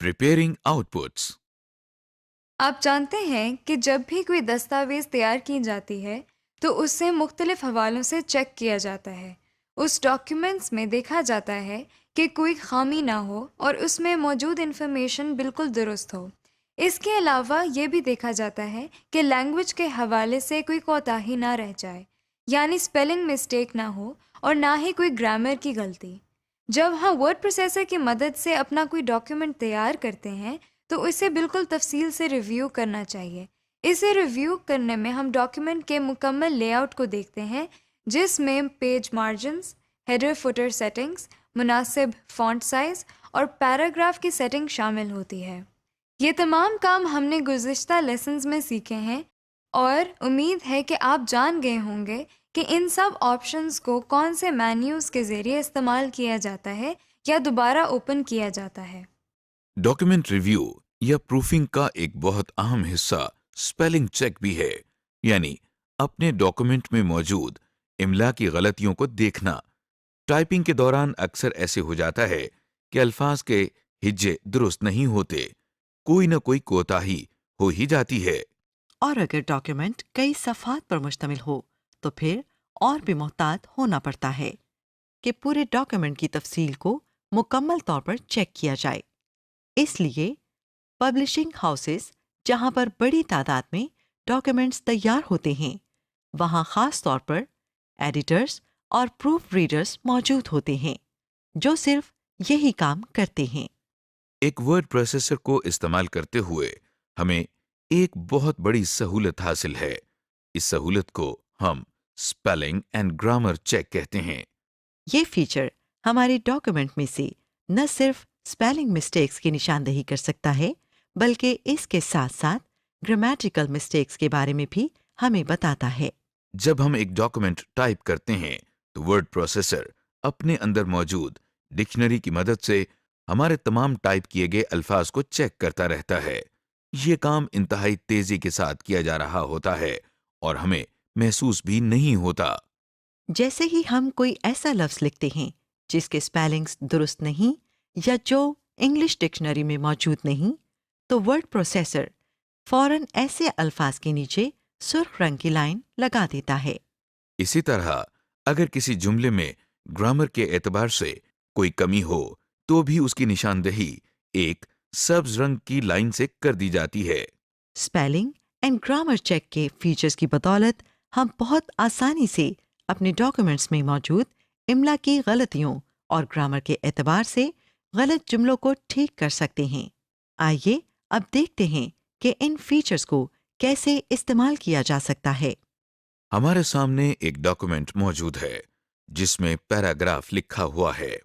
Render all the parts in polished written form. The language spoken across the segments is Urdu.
Preparing outputs. آپ جانتے ہیں کہ جب بھی کوئی دستاویز تیار کی جاتی ہے تو اسے مختلف حوالوں سے چیک کیا جاتا ہے۔ اس ڈاکیومنٹس میں دیکھا جاتا ہے کہ کوئی خامی نہ ہو اور اس میں موجود انفارمیشن بالکل درست ہو۔ اس کے علاوہ یہ بھی دیکھا جاتا ہے کہ لینگویج کے حوالے سے کوئی کوتاہی نہ رہ جائے، یعنی اسپیلنگ مسٹیک نہ ہو اور نہ ہی کوئی گرامر کی غلطی۔ جب ہم ورڈ پروسیسر کی مدد سے اپنا کوئی ڈاکیومنٹ تیار کرتے ہیں تو اسے بالکل تفصیل سے ریویو کرنا چاہیے۔ اسے ریویو کرنے میں ہم ڈاکیومنٹ کے مکمل لے آؤٹ کو دیکھتے ہیں، جس میں page margins, header footer settings, مناسب فونٹ سائز اور پیراگراف کی سیٹنگ شامل ہوتی ہے۔ یہ تمام کام ہم نے گزشتہ لیسنز میں سیکھے ہیں اور امید ہے کہ آپ جان گئے ہوں گے کہ ان سب آپشنز کو کون سے مینیوز کے ذریعے استعمال کیا جاتا ہے یا دوبارہ اوپن کیا جاتا ہے۔ ڈاکیومنٹ ریویو یا پروفنگ کا ایک بہت اہم حصہ اسپیلنگ چیک بھی ہے، یعنی اپنے ڈاکیومنٹ میں موجود املا کی غلطیوں کو دیکھنا۔ ٹائپنگ کے دوران اکثر ایسے ہو جاتا ہے کہ الفاظ کے ہجے درست نہیں ہوتے، کوئی نہ کوئی کوتاہی ہو ہی جاتی ہے۔ اور اگر ڈاکیومنٹ کئی صفحات پر مشتمل ہو تو پھر اور بھی محتاط ہونا پڑتا ہے کہ پورے ڈاکیومنٹ کی تفصیل کو مکمل طور پر چیک کیا جائے۔ اس لیے پبلشنگ ہاؤسز جہاں پر بڑی تعداد میں ڈاکیومنٹس تیار ہوتے ہیں، وہاں خاص طور پر ایڈیٹرز اور پروف ریڈرز موجود ہوتے ہیں جو صرف یہی کام کرتے ہیں۔ ایک ورڈ پروسیسر کو استعمال کرتے ہوئے ہمیں ایک بہت بڑی سہولت حاصل ہے۔ اس سہولت کو ہم اسپیلنگ اینڈ گرامر چیک کہتے ہیں۔ یہ فیچر ہمارے ڈاکیومنٹ میں سے نہ صرف اسپیلنگ مسٹیکس کی نشاندہی کر سکتا ہے بلکہ اس کے ساتھ ساتھ گرامیٹیکل مسٹیکس کے بارے میں بھی ہمیں بتاتا ہے۔ جب ہم ایک ڈاکیومنٹ ٹائپ کرتے ہیں تو ورڈ پروسیسر اپنے اندر موجود ڈکشنری کی مدد سے ہمارے تمام ٹائپ کیے گئے الفاظ کو چیک کرتا رہتا ہے۔ یہ کام انتہائی تیزی کے ساتھ کیا جا رہا ہوتا ہے اور ہمیں محسوس بھی نہیں ہوتا۔ جیسے ہی ہم کوئی ایسا لفظ لکھتے ہیں جس کے اسپیلنگز درست نہیں یا جو انگلش ڈکشنری میں موجود نہیں، تو ورڈ پروسیسر فوراً ایسے الفاظ کے نیچے سرخ رنگ کی لائن لگا دیتا ہے۔ اسی طرح اگر کسی جملے میں گرامر کے اعتبار سے کوئی کمی ہو تو بھی اس کی نشاندہی ایک سبز رنگ کی لائن سے کر دی جاتی ہے۔ اسپیلنگ اینڈ گرامر چیک کے فیچرز کی بدولت ہم بہت آسانی سے اپنے ڈاکیومنٹس میں موجود املا کی غلطیوں اور گرامر کے اعتبار سے غلط جملوں کو ٹھیک کر سکتے ہیں۔ آئیے اب دیکھتے ہیں کہ ان فیچرز کو کیسے استعمال کیا جا سکتا ہے۔ ہمارے سامنے ایک ڈاکیومنٹ موجود ہے جس میں پیراگراف لکھا ہوا ہے۔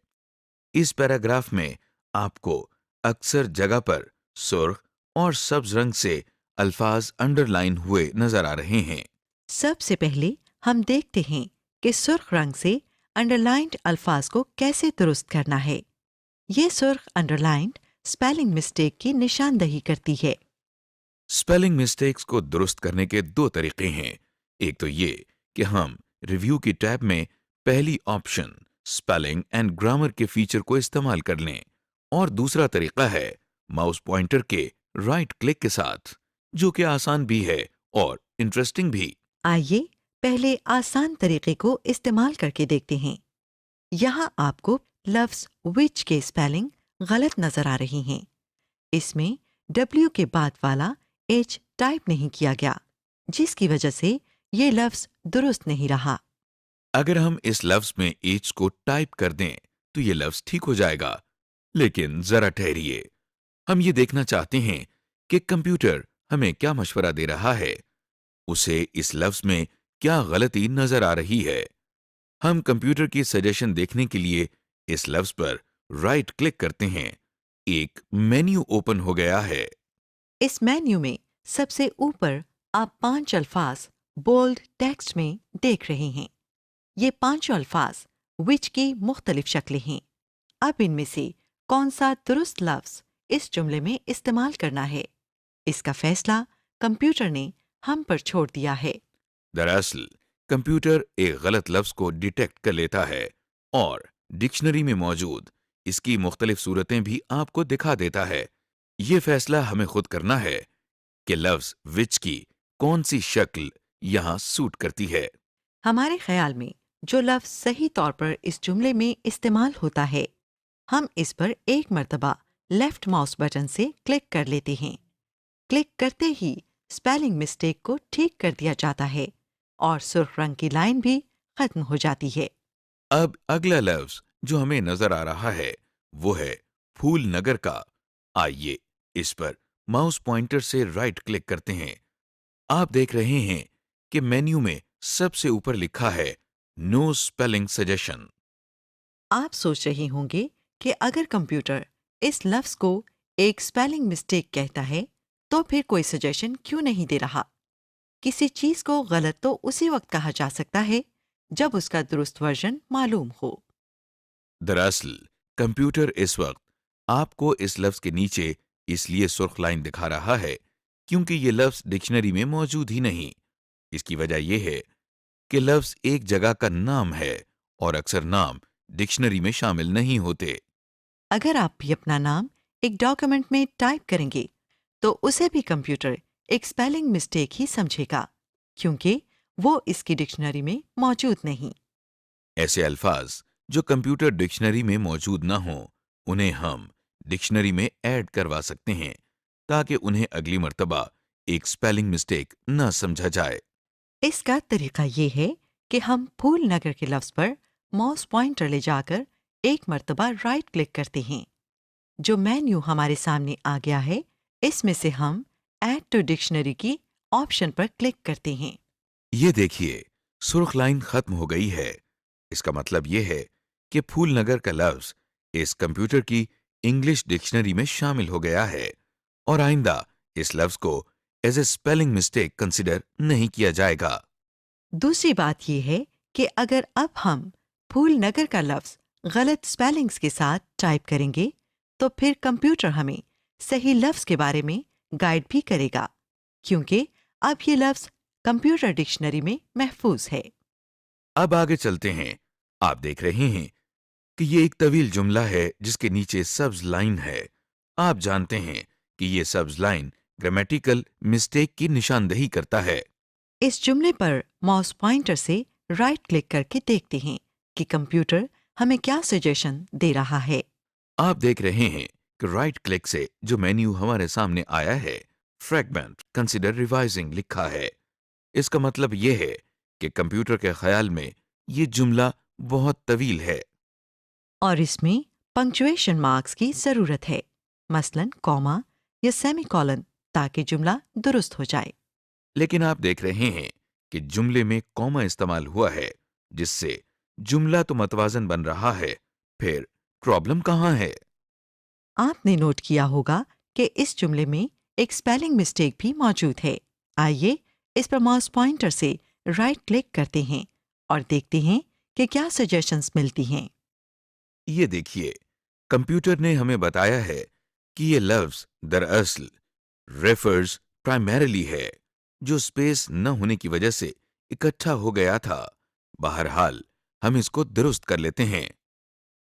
اس پیراگراف میں آپ کو اکثر جگہ پر سرخ اور سبز رنگ سے الفاظ انڈر لائن ہوئے نظر آ رہے ہیں۔ سب سے پہلے ہم دیکھتے ہیں کہ سرخ رنگ سے انڈر لائنڈ الفاظ کو کیسے درست کرنا ہے۔ یہ سرخ انڈر لائنڈ اسپیلنگ مسٹیک کی نشاندہی کرتی ہے۔ اسپیلنگ مسٹیکس کو درست کرنے کے دو طریقے ہیں۔ ایک تو یہ کہ ہم ریویو کی ٹیب میں پہلی آپشن اسپیلنگ اینڈ گرامر کے فیچر کو استعمال کر لیں، اور دوسرا طریقہ ہے ماؤس پوائنٹر کے رائٹ کلک کے ساتھ، جو کہ آسان بھی ہے اور انٹرسٹنگ بھی۔ آئیے پہلے آسان طریقے کو استعمال کر کے دیکھتے ہیں۔ یہاں آپ کو لفظ وچ کے اسپیلنگ غلط نظر آ رہی ہیں۔ اس میں ڈبلیو کے بعد والا ایچ ٹائپ نہیں کیا گیا، جس کی وجہ سے یہ لفظ درست نہیں رہا۔ اگر ہم اس لفظ میں ایچ کو ٹائپ کر دیں تو یہ لفظ ٹھیک ہو جائے گا، لیکن ذرا ٹھہریے، ہم یہ دیکھنا چاہتے ہیں کہ کمپیوٹر ہمیں کیا مشورہ دے رہا ہے، اسے اس لفظ میں کیا غلطی نظر آ رہی ہے۔ ہم کمپیوٹر کی سجیشن دیکھنے کے لیے اس لفظ پر رائٹ کلک کرتے ہیں، ایک مینیو اوپن ہو گیا ہے۔ اس مینیو میں سب سے اوپر آپ 5 الفاظ بولڈ ٹیکسٹ میں دیکھ رہے ہیں۔ یہ 5 الفاظ وچ کی مختلف شکلیں ہیں۔ اب ان میں سے کون سا درست لفظ اس جملے میں استعمال کرنا ہے، اس کا فیصلہ کمپیوٹر نے ہم پر چھوڑ دیا ہے۔ دراصل کمپیوٹر ایک غلط لفظ کو ڈیٹیکٹ کر لیتا ہے اور ڈکشنری میں موجود اس کی مختلف صورتیں بھی آپ کو دکھا دیتا ہے، یہ فیصلہ ہمیں خود کرنا ہے کہ لفظ وچ کی کون سی شکل یہاں سوٹ کرتی ہے۔ ہمارے خیال میں جو لفظ صحیح طور پر اس جملے میں استعمال ہوتا ہے، ہم اس پر ایک مرتبہ لیفٹ ماؤس بٹن سے کلک کر لیتے ہیں۔ کلک کرتے ہی اسپیلنگ مسٹیک کو ٹھیک کر دیا جاتا ہے اور سرخ رنگ کی لائن بھی ختم ہو جاتی ہے۔ اب اگلا لفظ جو ہمیں نظر آ رہا ہے وہ ہے پھول نگر کا۔ آئیے اس پر ماؤس پوائنٹر سے رائٹ کلک کرتے ہیں۔ آپ دیکھ رہے ہیں کہ مینیو میں سب سے اوپر لکھا ہے نو اسپیلنگ سجیشن۔ آپ سوچ رہے ہوں گے کہ اگر کمپیوٹر اس لفظ کو ایک اسپیلنگ مسٹیک کہتا ہے تو پھر کوئی سجیشن کیوں نہیں دے رہا؟ کسی چیز کو غلط تو اسی وقت کہا جا سکتا ہے جب اس کا درست ورژن معلوم ہو۔ دراصل کمپیوٹر اس وقت آپ کو اس لفظ کے نیچے اس لیے سرخ لائن دکھا رہا ہے کیونکہ یہ لفظ ڈکشنری میں موجود ہی نہیں۔ اس کی وجہ یہ ہے کہ لفظ ایک جگہ کا نام ہے اور اکثر نام ڈکشنری میں شامل نہیں ہوتے۔ اگر آپ بھی اپنا نام ایک ڈاکیومنٹ میں ٹائپ کریں گے تو اسے بھی کمپیوٹر ایک اسپیلنگ مسٹیک ہی سمجھے گا کیونکہ وہ اس کی ڈکشنری میں موجود نہیں۔ ایسے الفاظ جو کمپیوٹر ڈکشنری میں موجود نہ ہوں انہیں ہم ڈکشنری میں ایڈ کروا سکتے ہیں تاکہ انہیں اگلی مرتبہ ایک اسپیلنگ مسٹیک نہ سمجھا جائے۔ اس کا طریقہ یہ ہے کہ ہم پھول نگر کے لفظ پر ماؤس پوائنٹر لے جا کر ایک مرتبہ رائٹ کلک کرتے ہیں۔ جو مینیو ہمارے سامنے آ گیا ہے اس میں سے ہم ایڈ ٹو ڈکشنری کی آپشن پر کلک کرتے ہیں۔ یہ دیکھیے سرخ لائن ختم ہو گئی ہے۔ اس کا مطلب یہ ہے کہ پھول نگر کا لفظ اس کمپیوٹر کی انگلش ڈکشنری میں شامل ہو گیا ہے اور آئندہ اس لفظ کو as a spelling mistake consider نہیں کیا جائے گا۔ دوسری بات یہ ہے کہ اگر اب ہم پھول نگر کا لفظ غلط اسپیلنگز کے ساتھ ٹائپ کریں گے تو پھر کمپیوٹر ہمیں صحیح لفظ کے بارے میں گائیڈ بھی کرے گا کیونکہ اب یہ لفظ کمپیوٹر ڈکشنری میں محفوظ ہے۔ اب آگے چلتے ہیں۔ آپ دیکھ رہے ہیں کہ یہ ایک طویل جملہ ہے جس کے نیچے سبز لائن ہے۔ آپ جانتے ہیں کہ یہ سبز لائن گرامیٹیکل مسٹیک کی نشاندہی کرتا ہے۔ اس جملے پر ماؤس پوائنٹر سے رائٹ کلک کر کے دیکھتے ہیں کہ کمپیوٹر ہمیں کیا سجیشن دے رہا ہے۔ آپ دیکھ رہے ہیں کہ رائٹ کلک سے جو مینیو ہمارے سامنے آیا ہے فریگمنٹ کنسیڈر ریوائزنگ لکھا ہے۔ اس کا مطلب یہ ہے کہ کمپیوٹر کے خیال میں یہ جملہ بہت طویل ہے۔ اور اس میں پنکچویشن مارکس کی ضرورت ہے، مثلاً کوما یا سیمی کولن، تاکہ جملہ درست ہو جائے۔ لیکن آپ دیکھ رہے ہیں کہ جملے میں کوما استعمال ہوا ہے جس سے جملہ تو متوازن بن رہا ہے، پھر پرابلم کہاں ہے؟ آپ نے نوٹ کیا ہوگا کہ اس جملے میں ایک اسپیلنگ مسٹیک بھی موجود ہے۔ آئیے اس پر ماؤس پوائنٹر سے رائٹ کلک کرتے ہیں اور دیکھتے ہیں کہ کیا سجیشنز ملتی ہیں۔ یہ دیکھیے کمپیوٹر نے ہمیں بتایا ہے کہ یہ لفظ دراصل ریفرز پرائمریلی ہے جو اسپیس نہ ہونے کی وجہ سے اکٹھا ہو گیا تھا۔ بہرحال ہم اس کو درست کر لیتے ہیں۔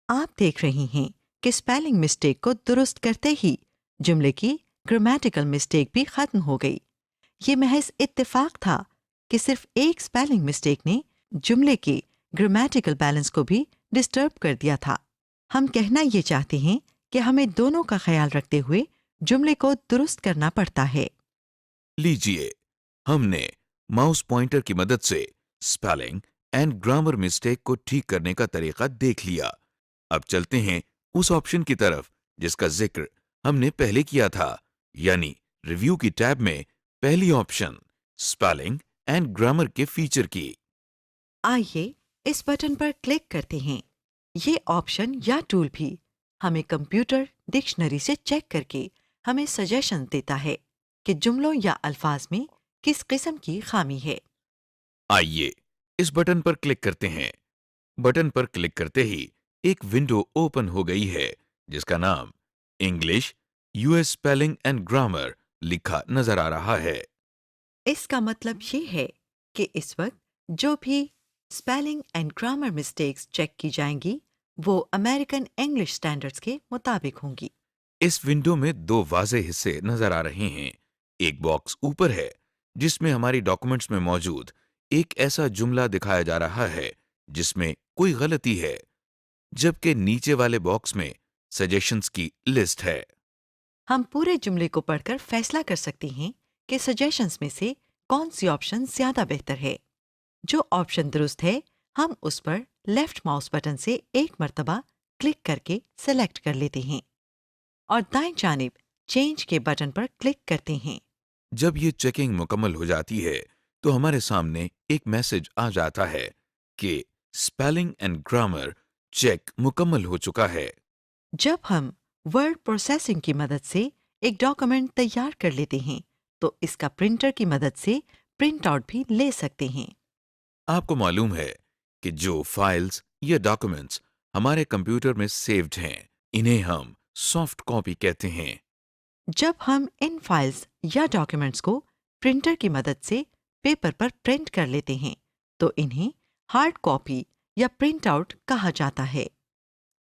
آپ دیکھ رہی ہیں کہ اسپیلنگ مسٹیک کو درست کرتے ہی جملے کی گرامیٹیکل مسٹیک بھی ختم ہو گئی۔ یہ محض اتفاق تھا کہ صرف ایک اسپیلنگ مسٹیک نے جملے کے گرامیٹیکل بیلنس کو بھی ڈسٹرب کر دیا تھا۔ ہم کہنا یہ چاہتے ہیں کہ ہمیں دونوں کا خیال رکھتے ہوئے جملے کو درست کرنا پڑتا ہے۔ لیجئے ہم نے ماؤس پوائنٹر کی مدد سے اسپیلنگ اینڈ گرامر مسٹیک کو ٹھیک کرنے کا طریقہ دیکھ لیا۔ اب چلتے ہیں اس آپشن کی طرف جس کا ذکر ہم نے پہلے کیا تھا، یعنی ریویو کی ٹیب میں پہلی آپشن اسپیلنگ اینڈ گرامر کے فیچر کی۔ آئیے اس بٹن پر کلک کرتے ہیں۔ یہ آپشن یا ٹول بھی ہمیں کمپیوٹر ڈکشنری سے چیک کر کے ہمیں سجیشن دیتا ہے کہ جملوں یا الفاظ میں کس قسم کی خامی ہے۔ آئیے اس بٹن پر کلک کرتے ہیں۔ بٹن پر کلک کرتے ہی ایک ونڈو اوپن ہو گئی ہے جس کا نام English U S spelling and grammar لکھا نظر آ رہا ہے۔ اس کا مطلب یہ ہے کہ اس وقت جو بھی spelling and grammar mistakes check کی جائیں گی وہ امریکن انگلش اسٹینڈرڈز کے مطابق ہوں گی۔ اس ونڈو میں دو واضح حصے نظر آ رہے ہیں۔ ایک باکس اوپر ہے جس میں ہماری ڈاکومنٹس میں موجود ایک ایسا جملہ دکھایا جا رہا ہے جس میں کوئی غلطی ہے، جبکہ نیچے والے باکس میں سجیشنز کی لسٹ ہے۔ ہم پورے جملے کو پڑھ کر فیصلہ کر سکتے ہیں کہ سجیشنز میں سے کون سی آپشن زیادہ بہتر ہے۔ جو آپشن درست ہے ہم اس پر لیفٹ ماؤس بٹن سے ایک مرتبہ کلک کر کے سلیکٹ کر لیتے ہیں اور دائیں جانب چینج کے بٹن پر کلک کرتے ہیں۔ جب یہ چیکنگ مکمل ہو جاتی ہے تو ہمارے سامنے ایک میسج آ جاتا ہے کہ اسپیلنگ اینڈ گرامر چیک مکمل ہو چکا ہے۔ جب ہم ورڈ پروسیسنگ کی مدد سے ایک ڈاکومنٹ تیار کر لیتے ہیں تو اس کا پرنٹر کی مدد سے پرنٹ آؤٹ بھی لے سکتے ہیں۔ آپ کو معلوم ہے کہ جو فائلز یا ڈاکومنٹس ہمارے کمپیوٹر میں سیوڈ ہیں انہیں ہم سافٹ کاپی کہتے ہیں۔ جب ہم ان فائلز یا ڈاکیومنٹس کو پرنٹر کی مدد سے پیپر پر پرنٹ کر لیتے ہیں تو انہیں ہارڈ کاپی یا پرنٹ آؤٹ کہا جاتا ہے۔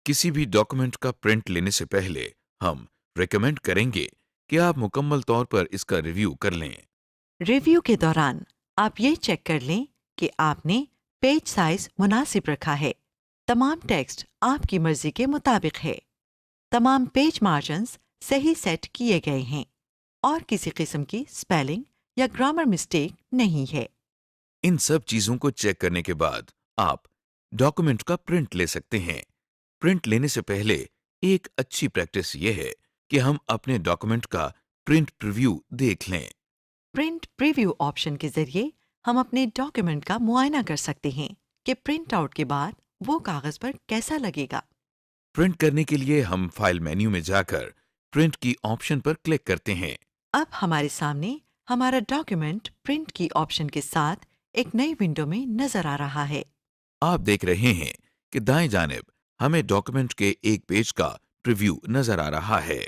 کسی بھی ڈاکومنٹ کا پرنٹ لینے سے پہلے ہم ریکمینڈ کریں گے کہ آپ مکمل طور پر اس کا ریویو کر لیں۔ ریویو کے دوران آپ یہ چیک کر لیں کہ آپ نے پیج سائز مناسب رکھا ہے، تمام ٹیکسٹ آپ کی مرضی کے مطابق ہے، تمام پیج مارجنز صحیح سیٹ کیے گئے ہیں اور کسی قسم کی اسپیلنگ یا گرامر مسٹیک نہیں ہے۔ ان سب چیزوں کو چیک کرنے کے بعد آپ ڈاکومنٹ کا پرنٹ لے سکتے ہیں۔ پرنٹ لینے سے پہلے ایک اچھی پریکٹس یہ ہے کہ ہم اپنے ڈاکومنٹ کا پرنٹ پریویو دیکھ لیں۔ پرنٹ پریویو آپشن کے ذریعے ہم اپنے ڈاکیومنٹ کا معائنہ کر سکتے ہیں کہ پرنٹ آؤٹ کے بعد وہ کاغذ پر کیسا لگے گا۔ پرنٹ کرنے کے لیے ہم فائل مینیو میں جا کر پرنٹ کی آپشن پر کلک کرتے ہیں۔ اب ہمارے سامنے ہمارا ڈاکیومنٹ پرنٹ کی آپشن کے ساتھ ایک نئی ونڈو میں نظر آ رہا ہے۔ آپ دیکھ رہے ہیں کہ دائیں جانب ہمیں ڈاکومنٹ کے ایک پیج کا پریویو نظر آ رہا ہے۔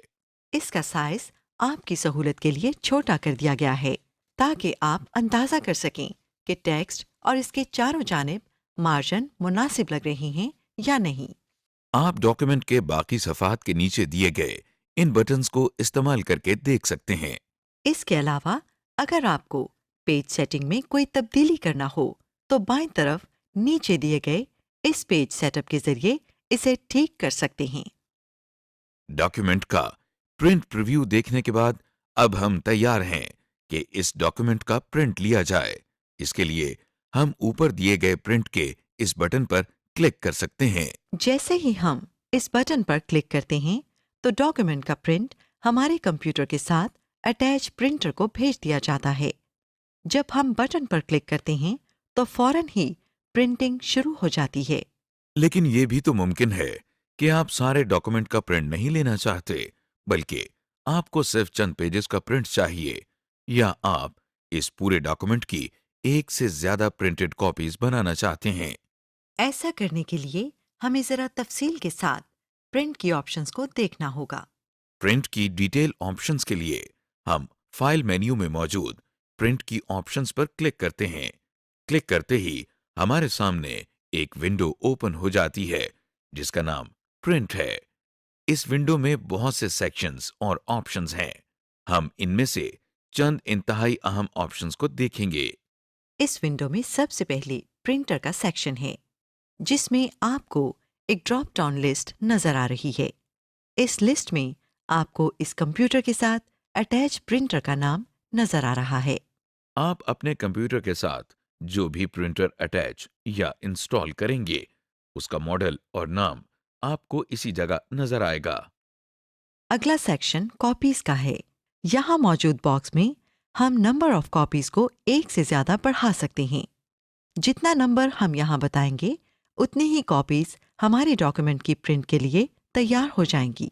اس کا سائز آپ کی سہولت کے لیے چھوٹا کر دیا گیا ہے تاکہ آپ اندازہ کر سکیں کہ ٹیکسٹ اور اس کے چاروں جانب مارجن مناسب لگ رہے ہیں یا نہیں۔ آپ ڈاکومنٹ کے باقی صفحات کے نیچے دیے گئے ان بٹنز کو استعمال کر کے دیکھ سکتے ہیں۔ اس کے علاوہ اگر آپ کو پیج سیٹنگ میں کوئی تبدیلی کرنا ہو تو بائیں طرف نیچے دیے گئے اس پیج سیٹ اپ کے ذریعے اسے ٹھیک کر سکتے ہیں۔ ڈاکیومنٹ کا پرنٹ پریویو دیکھنے کے بعد اب ہم تیار ہیں کہ اس ڈاکیومنٹ کا پرنٹ لیا جائے۔ اس کے لیے ہم اوپر دیے گئے پرنٹ کے اس بٹن پر کلک کر سکتے ہیں۔ جیسے ہی ہم اس بٹن پر کلک کرتے ہیں تو ڈاکیومنٹ کا پرنٹ ہمارے کمپیوٹر کے ساتھ اٹیچ پرنٹر کو بھیج دیا جاتا ہے۔ جب ہم بٹن پر کلک کرتے ہیں تو فوراً ہی پرنٹنگ شروع ہو جاتی ہے۔ لیکن یہ بھی تو ممکن ہے کہ آپ سارے ڈاکومنٹ کا پرنٹ نہیں لینا چاہتے، بلکہ آپ کو صرف چند پیجز کا پرنٹ چاہیے، یا آپ اس پورے ڈاکومنٹ کی ایک سے زیادہ پرنٹڈ کاپیز بنانا چاہتے ہیں۔ ایسا کرنے کے لیے ہمیں ذرا تفصیل کے ساتھ پرنٹ کی آپشنز کو دیکھنا ہوگا۔ پرنٹ کی ڈیٹیل آپشنز کے لیے ہم فائل مینیو میں موجود پرنٹ کی آپشنز پر کلک کرتے ہیں۔ کلک کرتے ہی ہمارے سامنے ایک ونڈو اوپن ہو جاتی ہے جس کا نام پرنٹ ہے۔ اس ونڈو میں بہت سے سیکشنز اور آپشنز ہیں۔ ہم ان میں سے چند انتہائی اہم آپشنز کو دیکھیں گے۔ اس ونڈو میں سب سے پہلے پرنٹر کا سیکشن ہے جس میں آپ کو ایک ڈراپ ڈاؤن لسٹ نظر آ رہی ہے۔ اس لسٹ میں آپ کو اس کمپیوٹر کے ساتھ اٹیچ پرنٹر کا نام نظر آ رہا ہے۔ آپ اپنے کمپیوٹر کے ساتھ جو بھی پرنٹر اٹیچ یا انسٹال کریں گے اس کا ماڈل اور نام آپ کو اسی جگہ نظر آئے گا۔ اگلا سیکشن کاپیز کا ہے۔ یہاں موجود باکس میں ہم نمبر آف کاپیز کو ایک سے زیادہ بڑھا سکتے ہیں۔ جتنا نمبر ہم یہاں بتائیں گے اتنی ہی کاپیز ہمارے ڈاکیومنٹ کی پرنٹ کے لیے تیار ہو جائیں گی۔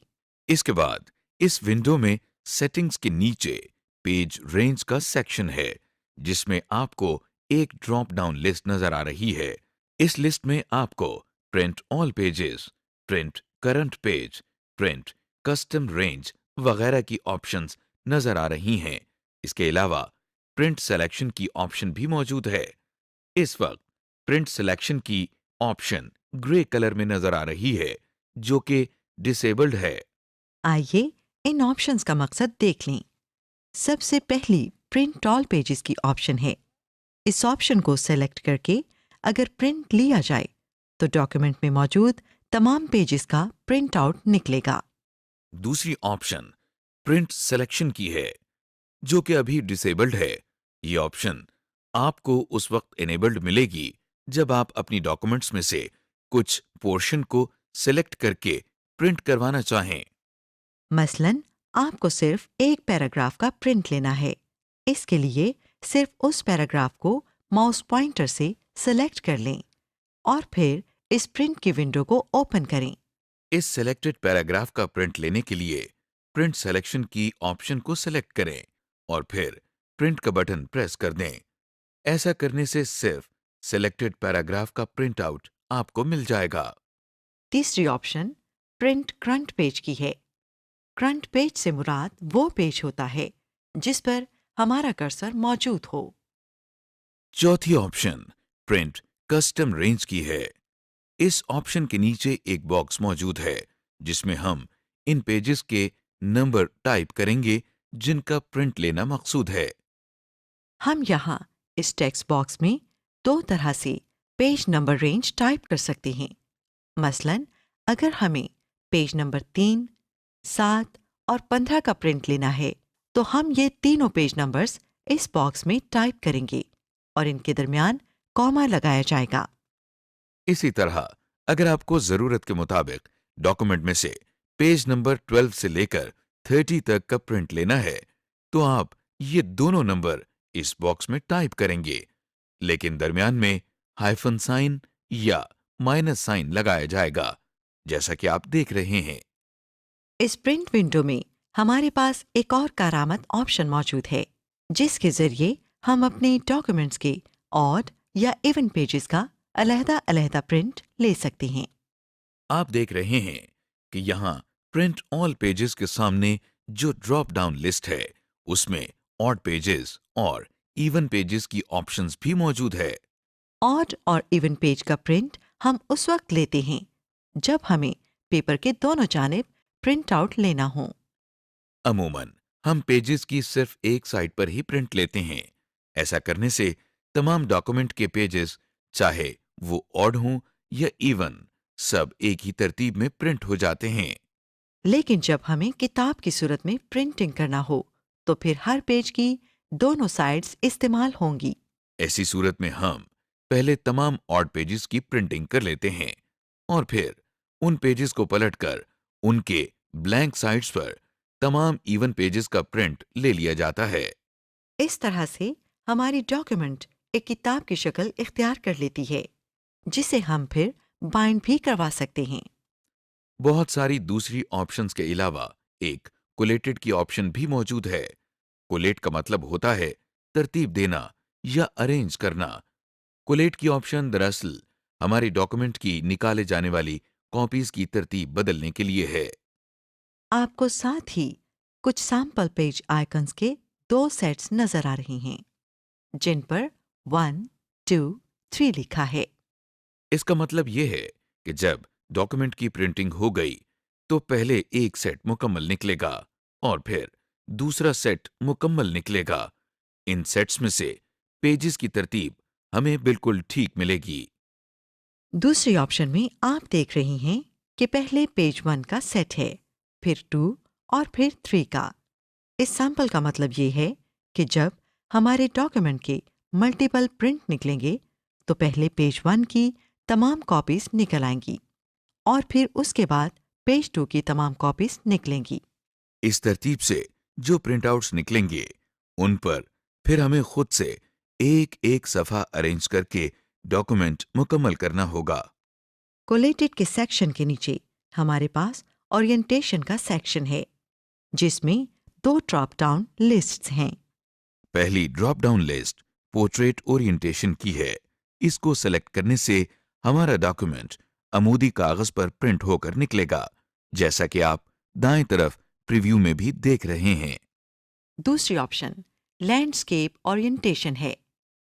اس کے بعد اس ونڈو میں سیٹنگز کے نیچے پیج رینج کا سیکشن ہے جس میں آپ کو ایک ڈراپ ڈاؤن لسٹ نظر آ رہی ہے۔ اس لسٹ میں آپ کو print all pages, print current page, print custom range وغیرہ کی آپشنز نظر آ رہی ہیں۔ اس کے علاوہ پرنٹ سلیکشن کی آپشن بھی موجود ہے۔ اس وقت پرنٹ سلیکشن کی آپشن گرے کلر میں نظر آ رہی ہے جو کہ ڈسیبلڈ ہے۔ آئیے ان آپشنز کا مقصد دیکھ لیں۔ سب سے پہلی پرنٹ آل پیجز کی آپشن ہے۔ اس آپشن کو سلیکٹ کر کے اگر پرنٹ لیا جائے تو ڈاکیومنٹ میں موجود تمام پیجز کا پرنٹ آؤٹ نکلے گا۔ دوسری آپشن پرنٹ سلیکشن کی ہے، جو کہ ابھی ڈسیبلڈ ہے۔ یہ آپشن آپ کو اس وقت انیبلڈ ملے گی جب آپ اپنی ڈاکومنٹس میں سے کچھ پورشن کو سلیکٹ کر کے پرنٹ کروانا چاہیں۔ مثلاً آپ کو صرف ایک پیراگراف کا پرنٹ لینا ہے۔ اس کے لیے صرف اس پیراگراف کو ماؤس پوائنٹر سے سلیکٹ کر لیں اور پھر اس پرنٹ کی ونڈو کو اوپن کریں۔ اس سلیکٹڈ پیراگراف کا پرنٹ لینے کے لیے پرنٹ سلیکشن کی آپشن کو سلیکٹ کریں اور پھر پرنٹ کا بٹن پریس کر دیں۔ ایسا کرنے سے صرف سلیکٹڈ پیراگراف کا پرنٹ آؤٹ آپ کو مل جائے گا۔ تیسری آپشن پرنٹ کرنٹ پیج کی ہے۔ کرنٹ پیج سے مراد وہ پیج ہوتا ہے جس پر ہمارا کرسر موجود ہو۔ چوتھی آپشن پرنٹ کسٹم رینج کی ہے۔ اس آپشن کے نیچے ایک باکس موجود ہے جس میں ہم ان پیجز کے نمبر ٹائپ کریں گے جن کا پرنٹ لینا مقصود ہے۔ ہم یہاں اس ٹیکسٹ باکس میں دو طرح سے پیج نمبر رینج ٹائپ کر سکتے ہیں۔ مثلاً اگر ہمیں پیج نمبر 3، 7 اور 15 کا پرنٹ لینا ہے تو ہم یہ تینوں پیج نمبرز اس باکس میں ٹائپ کریں گے اور ان کے درمیان کوما لگایا جائے گا۔ اسی طرح اگر آپ کو ضرورت کے مطابق ڈاکومنٹ میں سے پیج نمبر 12 سے لے کر 30 تک کا پرنٹ لینا ہے تو آپ یہ دونوں نمبر اس باکس میں ٹائپ کریں گے، لیکن درمیان میں ہائفن سائن یا مائنس سائن لگایا جائے گا، جیسا کہ آپ دیکھ رہے ہیں۔ اس پرنٹ ونڈو میں ہمارے پاس ایک اور کارآمد آپشن موجود ہے جس کے ذریعے ہم اپنے ڈاکیومنٹس کے آڈ یا ایون پیجز کا علیحدہ علیحدہ پرنٹ لے سکتے ہیں۔ آپ دیکھ رہے ہیں کہ یہاں پرنٹ آل پیجز کے سامنے جو ڈراپ ڈاؤن لسٹ ہے اس میں آڈ پیجز اور ایون پیجز کی آپشنز بھی موجود ہے۔ آڈ اور ایون پیج کا پرنٹ ہم اس وقت لیتے ہیں جب ہمیں پیپر کے دونوں جانب پرنٹ آؤٹ لینا ہو۔ عموماً ہم پیجز کی صرف ایک سائڈ پر ہی پرنٹ لیتے ہیں۔ ایسا کرنے سے تمام ڈاکومنٹ کے پیجز چاہے وہ آڈ ہوں یا ایون سب ایک ہی ترتیب میں پرنٹ ہو جاتے ہیں۔ لیکن جب ہمیں کتاب کی صورت میں پرنٹنگ کرنا ہو تو پھر ہر پیج کی دونوں سائڈز استعمال ہوں گی۔ ایسی صورت میں ہم پہلے تمام آڈ پیجز کی پرنٹنگ کر لیتے ہیں اور پھر ان پیجز کو پلٹ کر ان کے بلینک سائڈز پر تمام ایون پیجز کا پرنٹ لے لیا جاتا ہے۔ اس طرح سے ہماری ڈاکیومنٹ ایک کتاب کی شکل اختیار کر لیتی ہے جسے ہم پھر بائنڈ بھی کروا سکتے ہیں۔ بہت ساری دوسری آپشنز کے علاوہ ایک کولیٹڈ کی آپشن بھی موجود ہے۔ کولیٹ کا مطلب ہوتا ہے ترتیب دینا یا ارینج کرنا۔ کولیٹ کی آپشن دراصل ہماری ڈاکومنٹ کی نکالے جانے والی کاپیز کی ترتیب بدلنے کے لیے ہے۔ آپ کو ساتھ ہی کچھ سیمپل پیج آئیکنز کے 2 سیٹس نظر آ رہے ہیں جن پر 1، 2، 3 لکھا ہے۔ اس کا مطلب یہ ہے کہ جب ڈاکومنٹ کی پرنٹنگ ہو گئی تو پہلے ایک سیٹ مکمل نکلے گا اور پھر دوسرا سیٹ مکمل نکلے گا۔ ان سیٹس میں سے پیجز کی ترتیب ہمیں بالکل ٹھیک ملے گی۔ دوسری آپشن میں آپ دیکھ رہی ہیں کہ پہلے پیج 1 کا سیٹ ہے، پھر 2 اور پھر 3 کا۔ اس سیمپل کا مطلب یہ ہے کہ جب ہمارے ڈاکیومنٹ کے ملٹیپل پرنٹ نکلیں گے تو پہلے پیج 1 کی تمام کاپیز نکل آئیں گی اور پھر اس کے بعد پیج 2 کی تمام کاپیز نکلیں گی۔ اس ترتیب سے جو پرنٹ آؤٹس نکلیں گے ان پر پھر ہمیں خود سے ایک ایک صفحہ ارینج کر کے ڈاکومنٹ مکمل کرنا ہوگا۔ کولیٹڈ کے سیکشن کے نیچے ہمارے پاس اورینٹیشن کا سیکشن ہے جس میں 2 ڈراپ ڈاؤن لسٹس ہیں۔ پہلی drop down list portrait orientation کی ہے۔ اس کو سلیکٹ کرنے سے ہمارا ڈاکومنٹ عمودی کاغذ پر پرنٹ ہو کر نکلے گا، جیسا کہ آپ دائیں طرف پریویو میں بھی دیکھ رہے ہیں۔ دوسری آپشن لینڈسکیپ اورینٹیشن ہے۔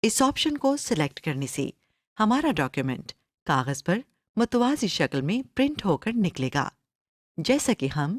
اس آپشن کو سلیکٹ کرنے سے ہمارا ڈاکیومنٹ کاغذ پر متوازی شکل میں پرنٹ ہو کر نکلے گا، جیسا کہ ہم